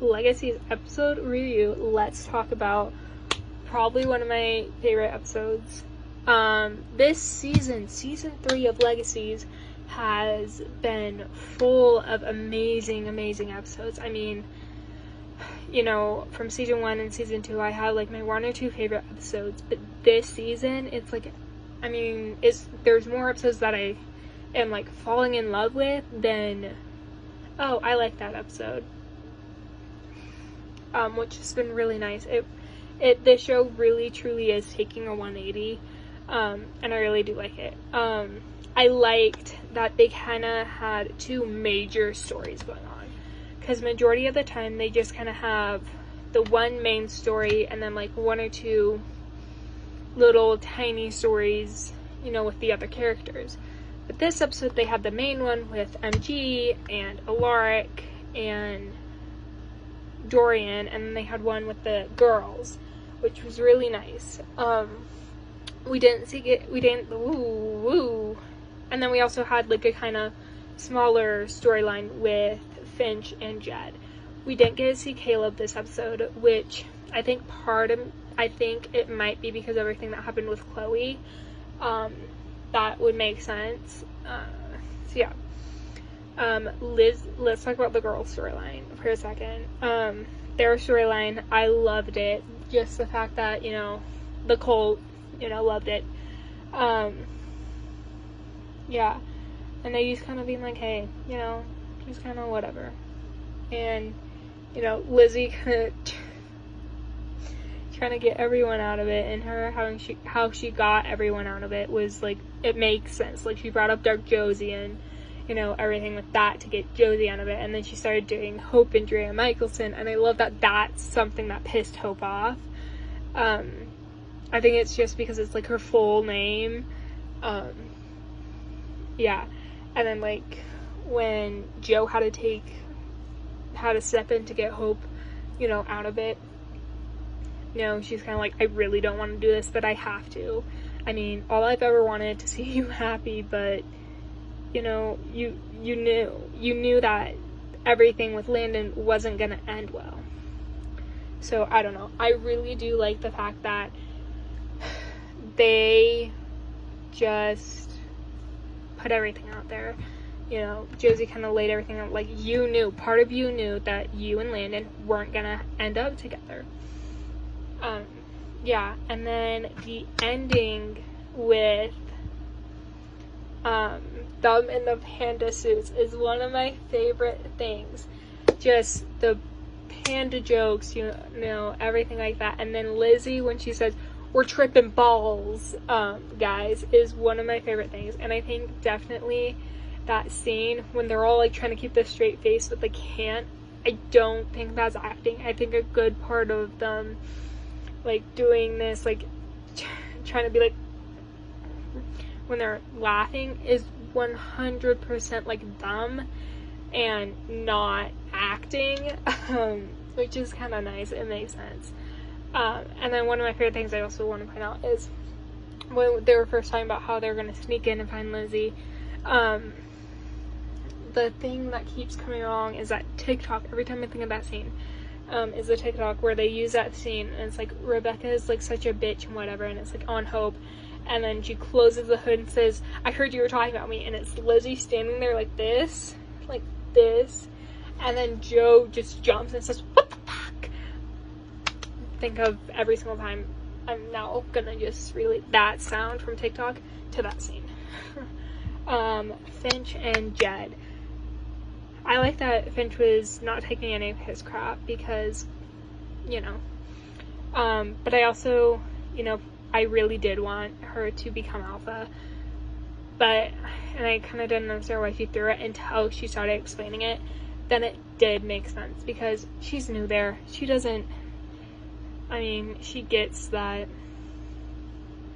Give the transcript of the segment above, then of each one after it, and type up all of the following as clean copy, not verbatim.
Legacies episode review, let's talk about probably one of my favorite episodes. This season 3 of Legacies, has been full of amazing episodes. I mean, you know, from season 1 and season 2, I had like my 1 or 2 favorite episodes, but this season, it's like, I mean, there's more episodes that I am like falling in love with than, oh, I like that episode, which has been really nice. The show really truly is taking a 180, and I really do like it. I liked that they kind of had 2 major stories going on, because majority of the time they just kind of have the one main story and then like 1 or 2 little tiny stories, you know, with the other characters. But this episode they had the main one with MG and Alaric and Dorian, and then they had one with the girls, which was really nice. And then we also had like a kind of smaller storyline with Finch and Jed. We didn't get to see Caleb this episode, which I think it might be because of everything that happened with Chloe. That would make sense. So yeah. Let's talk about the girls' storyline for a second. Their storyline, I loved it. Just the fact that, you know, the cult, you know, loved it. Yeah. And they just kind of being like, hey, you know, just kind of whatever. And, you know, Lizzie kind of trying to get everyone out of it, and her how she got everyone out of it was like, it makes sense. Like, she brought up Dark Josie and, you know, everything with that to get Josie out of it, and then she started doing Hope and Drea Michelson, and I love that that's something that pissed Hope off. I think it's just because it's like her full name. Yeah. And then like when Joe had to step in to get Hope, you know, out of it, you know, she's kind of like, I really don't want to do this, but I have to. I mean, all I've ever wanted to see you happy, but you know, you knew that everything with Landon wasn't gonna end well. So I don't know. I really do like the fact that they just put everything out there. You know, Josie kind of laid everything out. Like, part of you knew that you and Landon weren't gonna end up together. Yeah, and then the ending with them in the panda suits is one of my favorite things. Just the panda jokes, you know, everything like that. And then Lizzie, when she says, we're tripping balls, guys, is one of my favorite things. And I think definitely that scene when they're all like trying to keep this straight face but they can't, I don't think that's acting. I think a good part of them like doing this, like trying to be like, when they're laughing, is 100% like dumb and not acting, which is kind of nice. It makes sense. And then one of my favorite things I also want to point out is when they were first talking about how they're going to sneak in and find Lizzie, the thing that keeps coming along is that TikTok. Every time I think of that scene, is a TikTok where they use that scene, and it's like, Rebecca is like such a bitch and whatever, and it's like on Hope, and then she closes the hood and says, I heard you were talking about me, and it's Lizzie standing there like this, and then Joe just jumps and says, what the fuck? Think of every single time. I'm now gonna just relate that sound from TikTok to that scene. Finch and Jed. I like that Finch was not taking any of his crap because, you know, but I also, you know, I really did want her to become alpha, and I kind of didn't understand why she threw it until she started explaining it. Then it did make sense, because she's new there. She doesn't, I mean, she gets that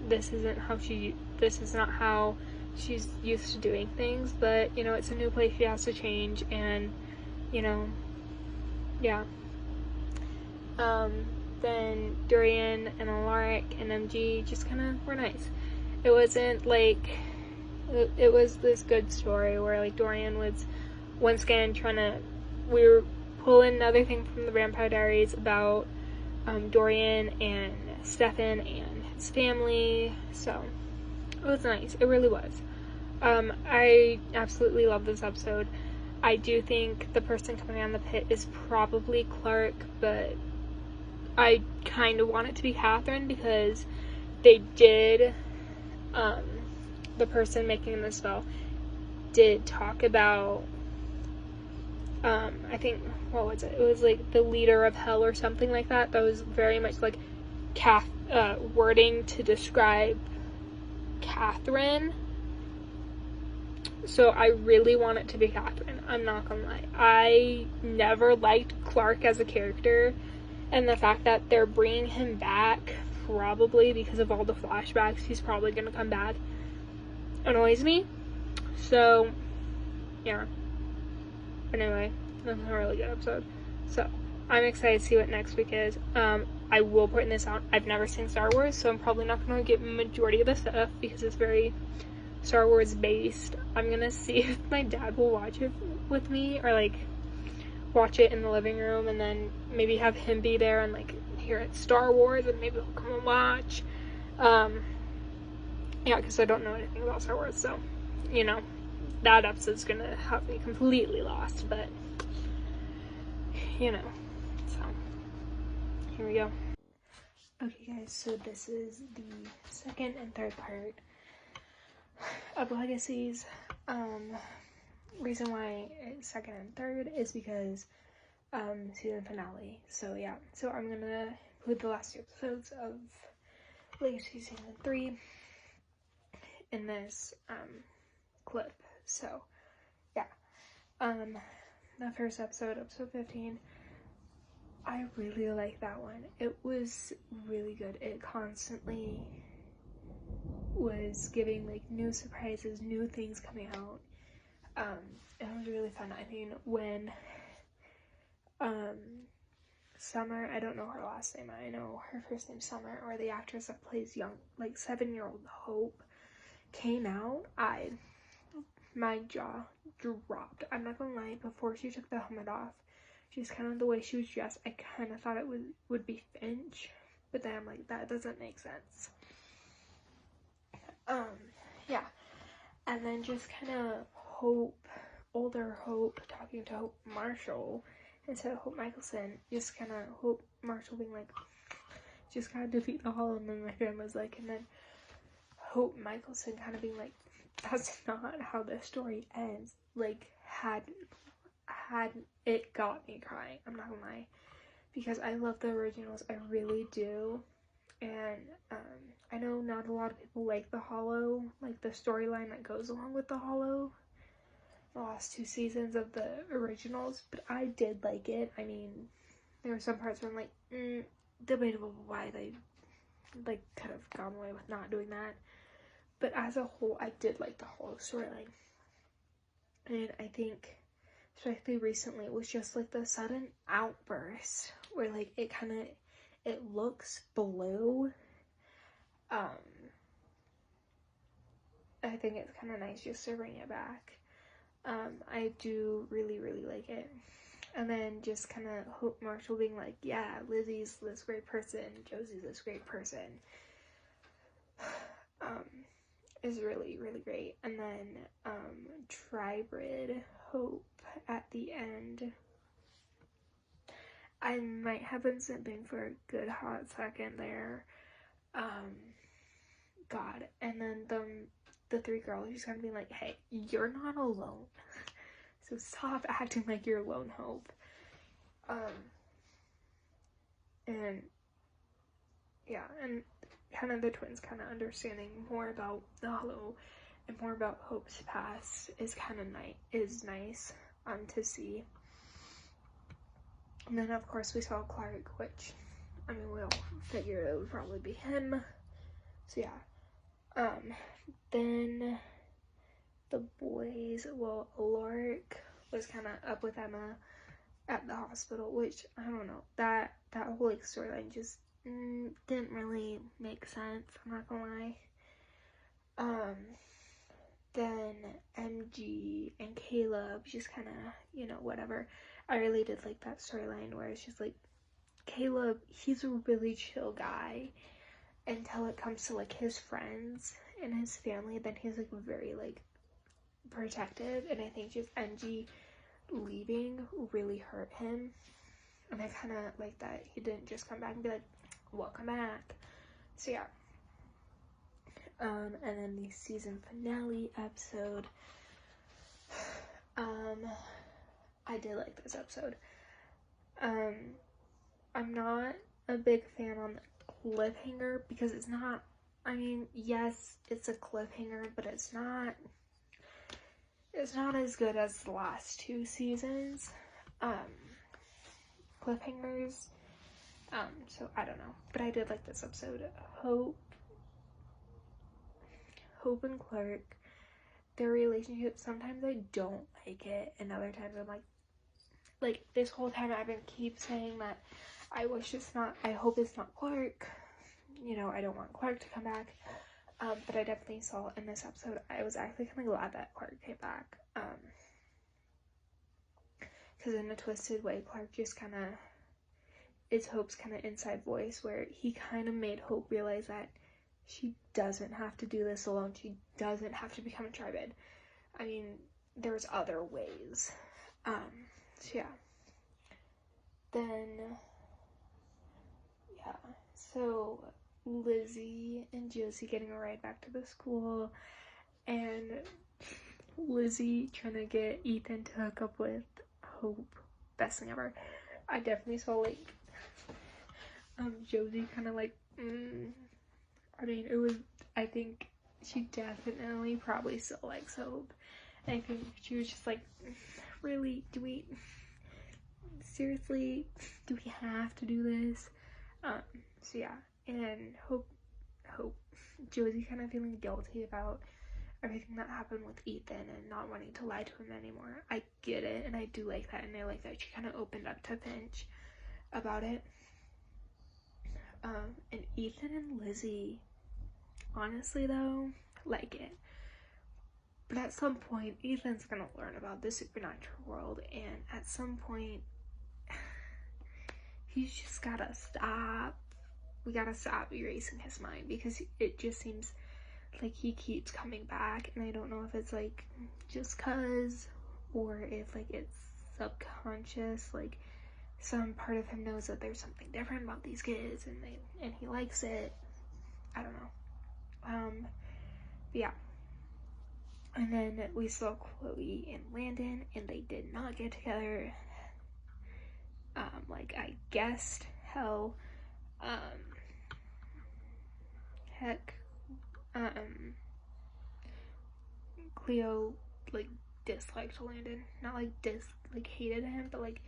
this is not how she's used to doing things, but, you know, it's a new place, she has to change, and, you know, yeah. Then Dorian and Alaric and MG just kind of were nice. It wasn't like, it was this good story where, like, Dorian was once again we were pull in another thing from the Vampire Diaries about Dorian and Stefan and his family. So it was nice. It really was. I absolutely love this episode. I do think the person coming out of the pit is probably Clark, but I kind of want it to be Catherine because they did, the person making the spell did talk about, I think, what was it? It was like the leader of hell or something like that. That was very much like wording to describe Catherine. So I really want it to be Catherine. I'm not gonna lie. I never liked Clark as a character, and the fact that they're bringing him back, probably because of all the flashbacks, he's probably gonna come back, annoys me. So, yeah. But anyway, that's a really good episode. So, I'm excited to see what next week is. I will point this out. I've never seen Star Wars, so I'm probably not going to get majority of the stuff because it's very Star Wars based. I'm going to see if my dad will watch it with me, or like watch it in the living room, and then maybe have him be there and like hear it's Star Wars, and maybe he'll come and watch. Yeah, because I don't know anything about Star Wars, so, you know, that episode's gonna have me completely lost, but, you know, so, here we go. Okay, guys, so this is the second and third part of Legacies. Reason why it's second and third is because, season finale, so yeah, so I'm gonna put the last two episodes of Legacies season 3 in this, clip. So, yeah. The first episode, episode 15, I really like that one. It was really good. It constantly was giving, like, new surprises, new things coming out. It was really fun. I mean, when, Summer, I don't know her last name, I know her first name's Summer, or the actress that plays young, like, 7-year-old Hope, came out, my jaw dropped. I'm not gonna lie, before she took the helmet off, just kind of the way she was dressed, I kind of thought it would be Finch, but then I'm like, that doesn't make sense. Yeah, and then just kind of Hope, older Hope, talking to Hope Marshall instead of Hope Michelson, just kind of Hope Marshall being like, just gotta defeat the Hollow, and then my grandma's like, and then Hope Michelson kind of being like, that's not how the story ends. Like, had it got me crying, I'm not gonna lie, because I love the originals, I really do, and I know not a lot of people like the Hollow, like the storyline that goes along with the Hollow, the last 2 seasons of the originals, but I did like it. I mean, there were some parts where I'm like, debatable why they, like, could have gone away with not doing that. But as a whole, I did like the Hollow storyline. And I think, especially recently, it was just like the sudden outburst where, like, it looks blue. I think it's kind of nice just to bring it back. I do really, really like it. And then just kind of Hope Marshall being like, yeah, Lizzie's this great person, Josie's this great person. Is really, really great. And then Tribrid Hope at the end, I might have been simping for a good hot second there. God. And then the 3 girls just kind of being like, hey, you're not alone, so stop acting like you're alone, Hope. And yeah, and kind of the twins kind of understanding more about the Hollow and more about Hope's past is kind of nice to see. And then of course we saw Clark, which, I mean, we all figured it would probably be him. So yeah. Then the boys, well, Lorik was kind of up with Emma at the hospital, which, I don't know, that whole, like, storyline just didn't really make sense, I'm not gonna lie. Then MG and Caleb just kind of, you know, whatever. I really did like that storyline where it's just like, Caleb, he's a really chill guy until it comes to like his friends and his family. Then he's like very like protective, and I think just Angie leaving really hurt him, and I kind of like that he didn't just come back and be like, welcome back. So yeah. And then the season finale episode, I did like this episode. I'm not a big fan on the cliffhanger because it's not, I mean, yes, it's a cliffhanger, but it's not as good as the last 2 seasons. Cliffhangers. So I don't know, but I did like this episode. Hope and Clark, their relationship, sometimes I don't like it, and other times I'm like this whole time I've been keep saying that I hope it's not Clark, you know, I don't want Clark to come back, but I definitely saw in this episode, I was actually kind of glad that Clark came back, because in a twisted way, Clark just kind of, it's Hope's kind of inside voice, where he kind of made Hope realize that she doesn't have to do this alone. She doesn't have to become a tribid. I mean, there's other ways. So yeah. Then, yeah. So Lizzie and Josie getting a ride back to the school, and Lizzie trying to get Ethan to hook up with Hope. Best thing ever. I definitely saw like Josie kind of like I mean, I think she definitely probably still likes Hope. And I think she was just like, really, seriously, do we have to do this? So yeah, and Hope, Josie kind of feeling guilty about everything that happened with Ethan and not wanting to lie to him anymore. I get it, and I do like that, and I like that she kind of opened up to Finch about it. And Ethan and Lizzie, honestly though, like it. But at some point, Ethan's gonna learn about the supernatural world, and at some point, he's just gotta stop. We gotta stop erasing his mind, because it just seems like he keeps coming back, and I don't know if it's like just cause, or if like it's subconscious, like some part of him knows that there's something different about these kids, and he likes it. I don't know. But yeah. And then we saw Chloe and Landon, and they did not get together. Like I guessed, hell, heck, Cleo like disliked Landon, not like hated him, but like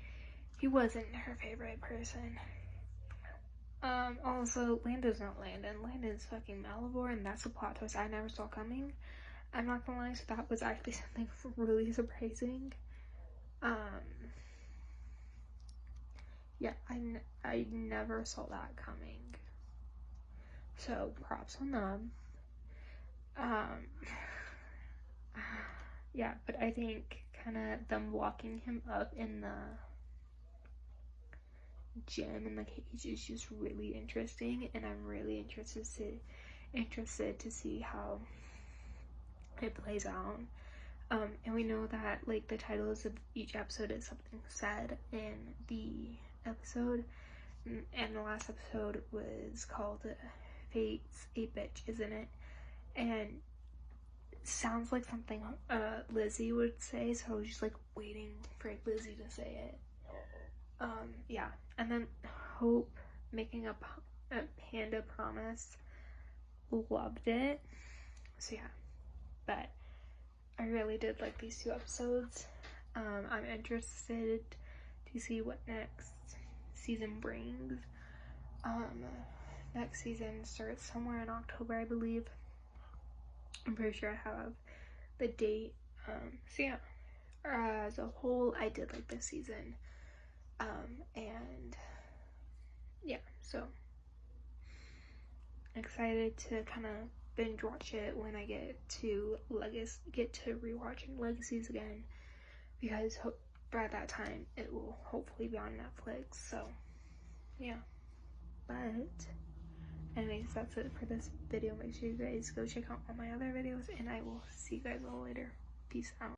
he wasn't her favorite person. Also, Landon's not Landon. Landon's fucking Malivore, and that's a plot twist I never saw coming. I'm not gonna lie, so that was actually something really surprising. Yeah, I never saw that coming. So, props on them. Yeah, but I think kind of them walking him up in the gym in the cage is just really interesting, and I'm really interested to see how it plays out. And we know that like the titles of each episode is something said in the episode, and the last episode was called Fate's a Bitch, isn't it? And it sounds like something Lizzie would say, so I was just like waiting for Lizzie to say it. Yeah, and then Hope making a panda promise, loved it. So yeah, but I really did like these 2 episodes. I'm interested to see what next season brings. Next season starts somewhere in October, I believe. I'm pretty sure I have the date. So yeah, as a whole, I did like this season. And yeah, so excited to kind of binge watch it when I get to rewatching Legacies again, because by that time it will hopefully be on Netflix. So yeah, but anyways, that's it for this video. Make sure you guys go check out all my other videos, and I will see you guys all later. Peace out.